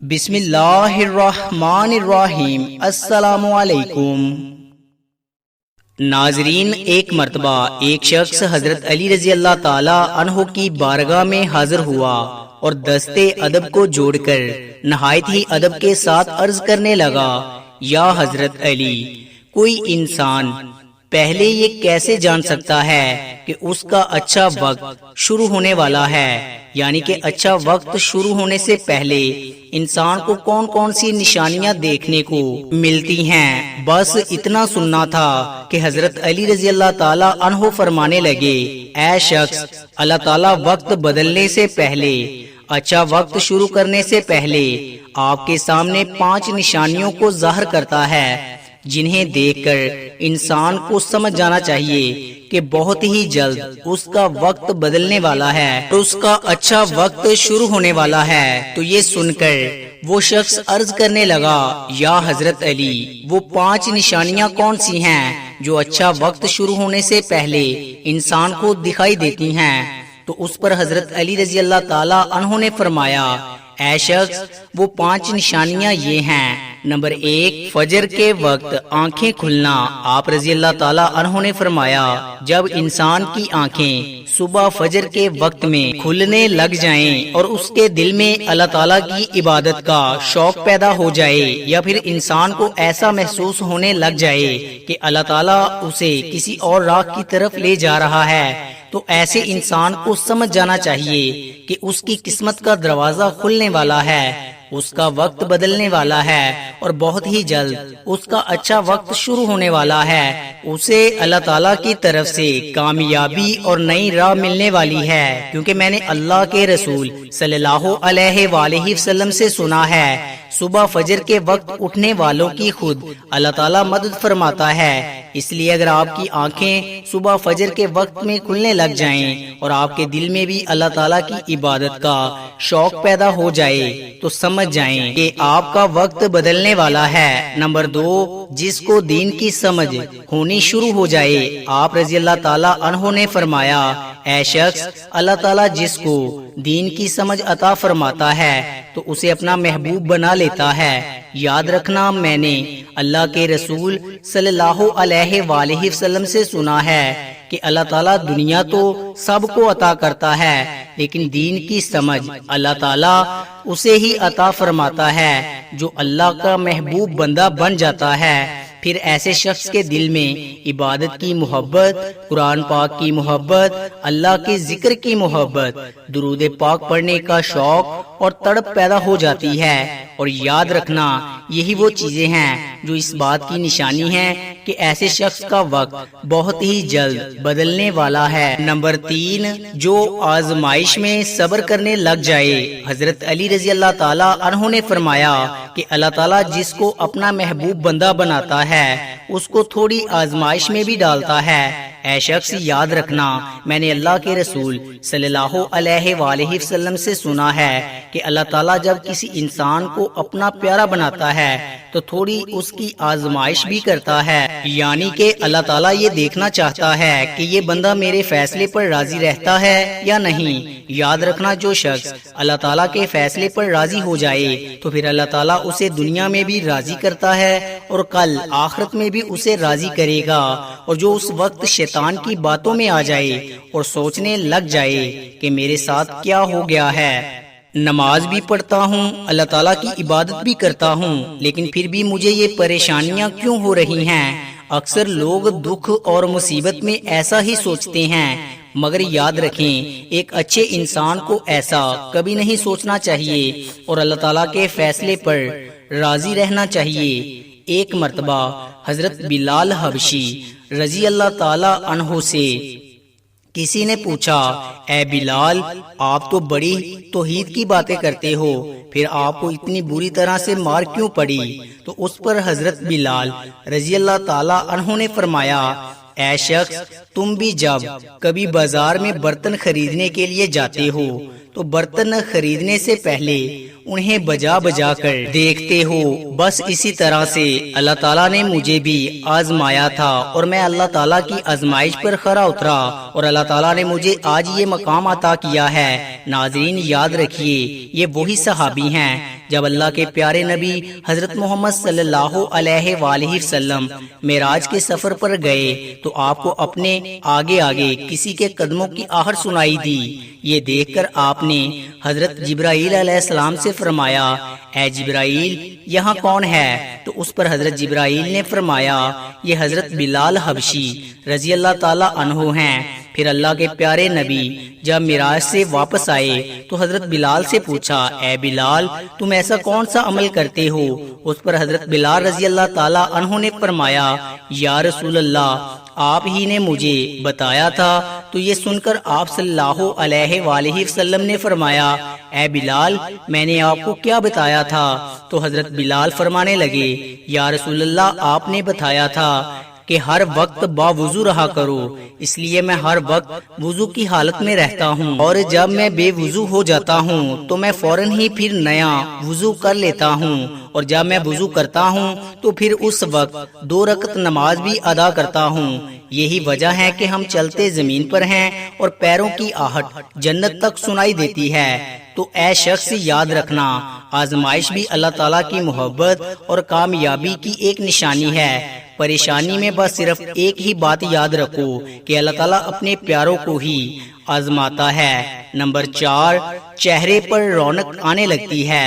بسم اللہ الرحمن الرحیم۔ السلام علیکم ناظرین، ایک مرتبہ ایک شخص حضرت علی رضی اللہ تعالی عنہ کی بارگاہ میں حاضر ہوا اور دستے ادب کو جوڑ کر نہایت ہی ادب کے ساتھ عرض کرنے لگا، یا حضرت علی، کوئی انسان پہلے یہ کیسے جان سکتا ہے کہ اس کا اچھا وقت شروع ہونے والا ہے؟ یعنی کہ اچھا وقت شروع ہونے سے پہلے انسان کو کون کون سی نشانیاں دیکھنے کو ملتی ہیں؟ بس اتنا سننا تھا کہ حضرت علی رضی اللہ تعالی عنہ فرمانے لگے، اے شخص، اللہ تعالی وقت بدلنے سے پہلے، اچھا وقت شروع کرنے سے پہلے آپ کے سامنے 5 نشانیوں کو ظاہر کرتا ہے، جنہیں دیکھ کر انسان کو سمجھ جانا چاہیے کہ بہت ہی جلد اس کا وقت بدلنے والا ہے اور اس کا اچھا وقت شروع ہونے والا ہے۔ تو یہ سن کر وہ شخص عرض کرنے لگا، یا حضرت علی، وہ 5 نشانیاں کون سی ہیں جو اچھا وقت شروع ہونے سے پہلے انسان کو دکھائی دیتی ہیں؟ تو اس پر حضرت علی رضی اللہ تعالی عنہ نے فرمایا، اے شخص، وہ 5 نشانیاں یہ ہیں۔ نمبر 1، فجر کے وقت آنکھیں کھلنا۔ آپ رضی اللہ تعالی عنہ نے فرمایا، جب انسان کی آنکھیں صبح فجر کے وقت میں کھلنے لگ جائیں اور اس کے دل میں اللہ تعالیٰ کی عبادت کا شوق پیدا ہو جائے، یا پھر انسان کو ایسا محسوس ہونے لگ جائے کہ اللہ تعالیٰ اسے کسی اور راہ کی طرف لے جا رہا ہے، تو ایسے انسان کو سمجھ جانا چاہیے کہ اس کی قسمت کا دروازہ کھلنے والا ہے، اس کا وقت بدلنے والا ہے اور بہت ہی جلد اس کا اچھا وقت شروع ہونے والا ہے۔ اسے اللہ تعالیٰ کی طرف سے کامیابی اور نئی راہ ملنے والی ہے، کیونکہ میں نے اللہ کے رسول صلی اللہ علیہ وآلہ وسلم سے سنا ہے، صبح فجر کے وقت اٹھنے والوں کی خود اللہ تعالیٰ مدد فرماتا ہے۔ اس لیے اگر آپ کی آنکھیں صبح فجر کے وقت میں کھلنے لگ جائیں اور آپ کے دل میں بھی اللہ تعالیٰ کی عبادت کا شوق پیدا ہو جائے، تو سمجھ جائیں کہ آپ کا وقت بدلنے والا ہے۔ نمبر 2، جس کو دین کی سمجھ ہونی شروع ہو جائے۔ آپ رضی اللہ تعالیٰ عنہ نے فرمایا، اے شخص، اللہ تعالیٰ جس کو دین کی سمجھ عطا فرماتا ہے تو اسے اپنا محبوب بنا لیتا ہے۔ یاد رکھنا، میں نے اللہ کے رسول صلی اللہ علیہ وآلہ وسلم سے سنا ہے کہ اللہ تعالیٰ دنیا تو سب کو عطا کرتا ہے، لیکن دین کی سمجھ اللہ تعالیٰ اسے ہی عطا فرماتا ہے جو اللہ کا محبوب بندہ بن جاتا ہے۔ پھر ایسے شخص کے دل میں عبادت کی محبت، قرآن پاک کی محبت، اللہ کے ذکر کی محبت، درود پاک پڑھنے کا شوق اور تڑپ پیدا ہو جاتی ہے۔ اور یاد رکھنا، یہی وہ چیزیں ہیں جو اس بات کی نشانی ہے کہ ایسے شخص کا وقت بہت ہی جلد بدلنے والا ہے۔ نمبر 3، جو آزمائش میں صبر کرنے لگ جائے۔ حضرت علی رضی اللہ تعالی عنہ نے فرمایا کہ اللہ تعالیٰ جس کو اپنا محبوب بندہ بناتا ہے اس کو تھوڑی آزمائش میں بھی ڈالتا ہے۔ اے شخص، یاد رکھنا، میں نے اللہ کے رسول صلی اللہ علیہ وآلہ وسلم سے سنا ہے کہ اللہ تعالیٰ جب کسی انسان کو اپنا پیارا بناتا ہے تو تھوڑی اس کی آزمائش بھی کرتا ہے، یعنی کہ اللہ تعالیٰ یہ دیکھنا چاہتا ہے کہ یہ بندہ میرے فیصلے پر راضی رہتا ہے یا نہیں۔ یاد رکھنا، جو شخص اللہ تعالیٰ کے فیصلے پر راضی ہو جائے تو پھر اللہ تعالیٰ اسے دنیا میں بھی راضی کرتا ہے اور کل آخرت میں بھی اسے راضی کرے گا۔ اور جو اس وقت شیطان کی باتوں میں آ جائے اور سوچنے لگ جائے کہ میرے ساتھ کیا ہو گیا ہے، نماز بھی پڑھتا ہوں، اللہ تعالیٰ کی عبادت بھی کرتا ہوں، لیکن پھر بھی مجھے یہ پریشانیاں کیوں ہو رہی ہیں؟ اکثر لوگ دکھ اور مصیبت میں ایسا ہی سوچتے ہیں، مگر یاد رکھیں، ایک اچھے انسان کو ایسا کبھی نہیں سوچنا چاہیے اور اللہ تعالیٰ کے فیصلے پر راضی رہنا چاہیے۔ ایک مرتبہ حضرت بلال حبشی رضی اللہ تعالی عنہ سے کسی نے پوچھا، اے بلال، آپ تو بڑی توحید کی باتیں کرتے ہو، پھر آپ کو اتنی بری طرح سے مار کیوں پڑی؟ تو اس پر حضرت بلال رضی اللہ تعالی عنہ نے فرمایا، اے شخص، تم بھی جب کبھی بازار میں برتن خریدنے کے لیے جاتے ہو تو برتن خریدنے سے پہلے انہیں بجا بجا کر دیکھتے ہو۔ بس اسی طرح سے اللہ تعالیٰ نے مجھے بھی آزمایا تھا اور میں اللہ تعالیٰ کی آزمائش پر کھرا اترا اور اللہ تعالیٰ نے مجھے آج یہ مقام عطا کیا ہے۔ ناظرین یاد رکھیے یہ وہی صحابی ہیں جب اللہ کے پیارے نبی حضرت محمد صلی اللہ علیہ وآلہ وسلم معراج کے سفر پر گئے تو آپ کو اپنے آگے آگے کسی کے قدموں کی آہٹ سنائی دی۔ یہ دیکھ کر آپ نے حضرت جبرائیل علیہ السلام سے فرمایا اے جبرائیل یہاں کون ہے؟ تو اس پر حضرت جبرائیل نے فرمایا یہ حضرت بلال حبشی رضی اللہ تعالیٰ عنہ ہیں۔ پھر اللہ کے پیارے نبی جب معراج سے واپس آئے تو حضرت بلال سے پوچھا اے بلال تم ایسا کون سا عمل کرتے ہو؟ اس پر حضرت بلال رضی اللہ تعالیٰ عنہ نے فرمایا یا رسول اللہ آپ ہی نے مجھے بتایا تھا۔ تو یہ سن کر آپ صلی اللہ علیہ وآلہ وسلم نے فرمایا اے بلال میں نے آپ کو کیا بتایا تھا؟ تو حضرت بلال فرمانے لگے یا رسول اللہ آپ نے بتایا تھا کہ ہر وقت باوضو رہا کرو، اس لیے میں ہر وقت وضو کی حالت میں رہتا ہوں، اور جب میں بے وضو ہو جاتا ہوں تو میں فوراً ہی پھر نیا وضو کر لیتا ہوں، اور جب میں وضو کرتا ہوں تو پھر اس وقت 2 رکعت نماز بھی ادا کرتا ہوں۔ یہی وجہ ہے کہ ہم چلتے زمین پر ہیں اور پیروں کی آہٹ جنت تک سنائی دیتی ہے۔ تو اے شخص یاد رکھنا آزمائش بھی اللہ تعالیٰ کی محبت اور کامیابی کی ایک نشانی ہے۔ پریشانی میں بس صرف ایک ہی بات یاد رکھو کہ اللہ تعالیٰ اپنے پیاروں کو ہی آزماتا ہے۔ نمبر 4 چہرے پر رونق آنے لگتی ہے۔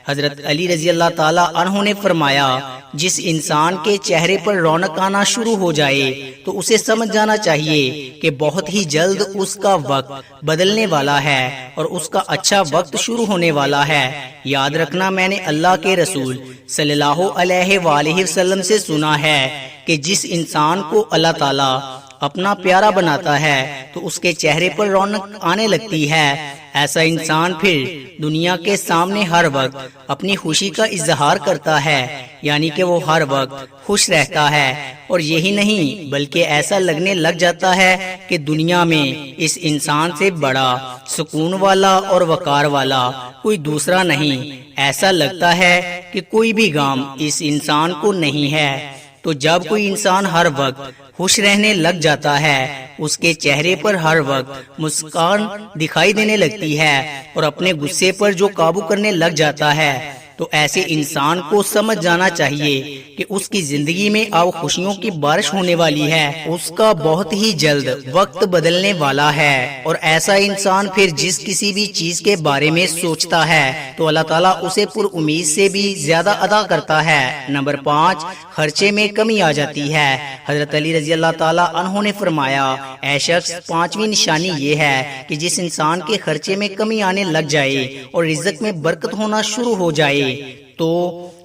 حضرت علی رضی اللہ تعالیٰ عنہ نے فرمایا جس انسان کے چہرے پر رونق آنا شروع ہو جائے تو اسے سمجھ جانا چاہیے کہ بہت ہی جلد اس کا وقت بدلنے والا ہے اور اس کا اچھا وقت شروع ہونے والا ہے۔ یاد رکھنا میں نے اللہ کے رسول صلی اللہ علیہ وآلہ وسلم سے سنا ہے کہ جس انسان کو اللہ تعالیٰ اپنا پیارا بناتا ہے تو اس کے چہرے پر رونق آنے لگتی ہے۔ ایسا انسان پھر دنیا کے سامنے ہر وقت اپنی خوشی کا اظہار کرتا ہے، یعنی کہ وہ ہر وقت خوش رہتا ہے، اور یہی نہیں بلکہ ایسا لگنے لگ جاتا ہے کہ دنیا میں اس انسان سے بڑا سکون والا اور وقار والا کوئی دوسرا نہیں۔ ایسا لگتا ہے کہ کوئی بھی غم اس انسان کو نہیں ہے۔ تو جب کوئی انسان ہر وقت خوش رہنے لگ جاتا ہے اس کے چہرے پر ہر وقت مسکان دکھائی دینے لگتی ہے اور اپنے غصے پر جو قابو کرنے لگ جاتا ہے تو ایسے انسان کو سمجھ جانا چاہیے کہ اس کی زندگی میں اب خوشیوں کی بارش ہونے والی ہے، اس کا بہت ہی جلد وقت بدلنے والا ہے۔ اور ایسا انسان پھر جس کسی بھی چیز کے بارے میں سوچتا ہے تو اللہ تعالیٰ اسے پر امید سے بھی زیادہ عطا کرتا ہے۔ نمبر 5 خرچے میں کمی آ جاتی ہے۔ حضرت علی رضی اللہ تعالیٰ عنہ نے فرمایا اے شخص 5ویں نشانی یہ ہے کہ جس انسان کے خرچے میں کمی آنے لگ جائے اور رزق میں برکت ہونا شروع ہو جائے تو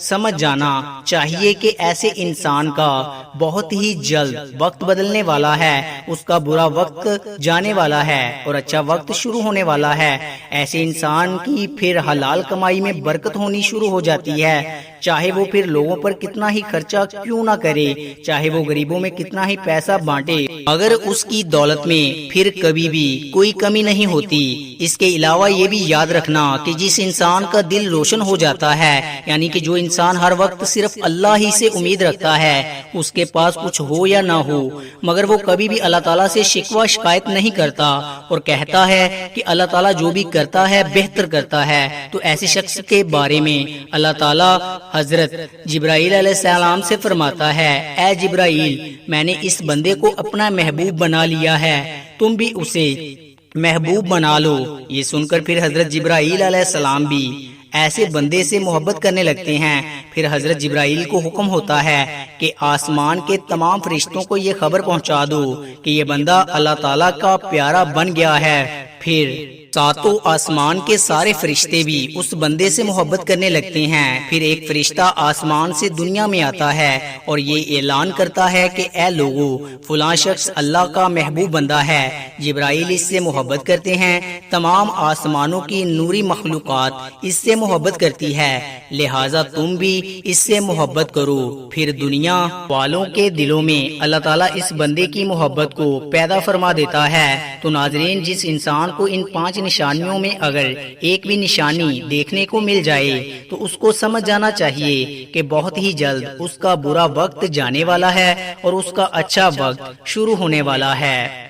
سمجھ جانا چاہیے کہ ایسے انسان کا بہت ہی جلد وقت بدلنے والا ہے، اس کا برا وقت جانے والا ہے اور اچھا وقت شروع ہونے والا ہے۔ ایسے انسان کی پھر حلال کمائی میں برکت ہونی شروع ہو جاتی ہے، چاہے وہ پھر لوگوں پر کتنا ہی خرچہ کیوں نہ کرے، چاہے وہ غریبوں میں کتنا ہی پیسہ بانٹے، اگر اس کی دولت میں پھر کبھی بھی کوئی کمی نہیں ہوتی۔ اس کے علاوہ یہ بھی یاد رکھنا کہ جس انسان کا دل روشن ہو جاتا ہے، یعنی کہ جو انسان ہر وقت صرف اللہ ہی سے امید رکھتا ہے، اس کے پاس کچھ ہو یا نہ ہو مگر وہ کبھی بھی اللہ تعالیٰ سے شکوہ شکایت نہیں کرتا اور کہتا ہے کہ اللہ تعالیٰ جو بھی کرتا ہے بہتر کرتا ہے، تو ایسے شخص کے بارے میں اللہ تعالیٰ حضرت جبرائیل علیہ السلام سے فرماتا ہے اے جبرائیل میں نے اس بندے کو اپنا محبوب بنا لیا ہے، تم بھی اسے محبوب بنا لو۔ یہ سن کر پھر حضرت جبرائیل علیہ السلام بھی ایسے بندے سے محبت کرنے لگتے ہیں۔ پھر حضرت جبرائیل کو حکم ہوتا ہے کہ آسمان کے تمام فرشتوں کو یہ خبر پہنچا دو کہ یہ بندہ اللہ تعالیٰ کا پیارا بن گیا ہے۔ پھر 7 آسمان کے سارے فرشتے بھی اس بندے سے محبت کرنے لگتے ہیں۔ پھر ایک فرشتہ آسمان سے دنیا میں آتا ہے اور یہ اعلان کرتا ہے کہ اے لوگو فلاں شخص اللہ کا محبوب بندہ ہے۔ جبرائیل اس سے محبت کرتے ہیں، تمام آسمانوں کی نوری مخلوقات اس سے محبت کرتی ہے، لہٰذا تم بھی اس سے محبت کرو۔ پھر دنیا والوں کے دلوں میں اللہ تعالیٰ اس بندے کی محبت کو پیدا فرما دیتا ہے۔ تو ناظرین جس انسان کو ان 5 نشانیوں میں اگر ایک بھی نشانی دیکھنے کو مل جائے تو اس کو سمجھ جانا چاہیے کہ بہت ہی جلد اس کا برا وقت جانے والا ہے اور اس کا اچھا وقت شروع ہونے والا ہے۔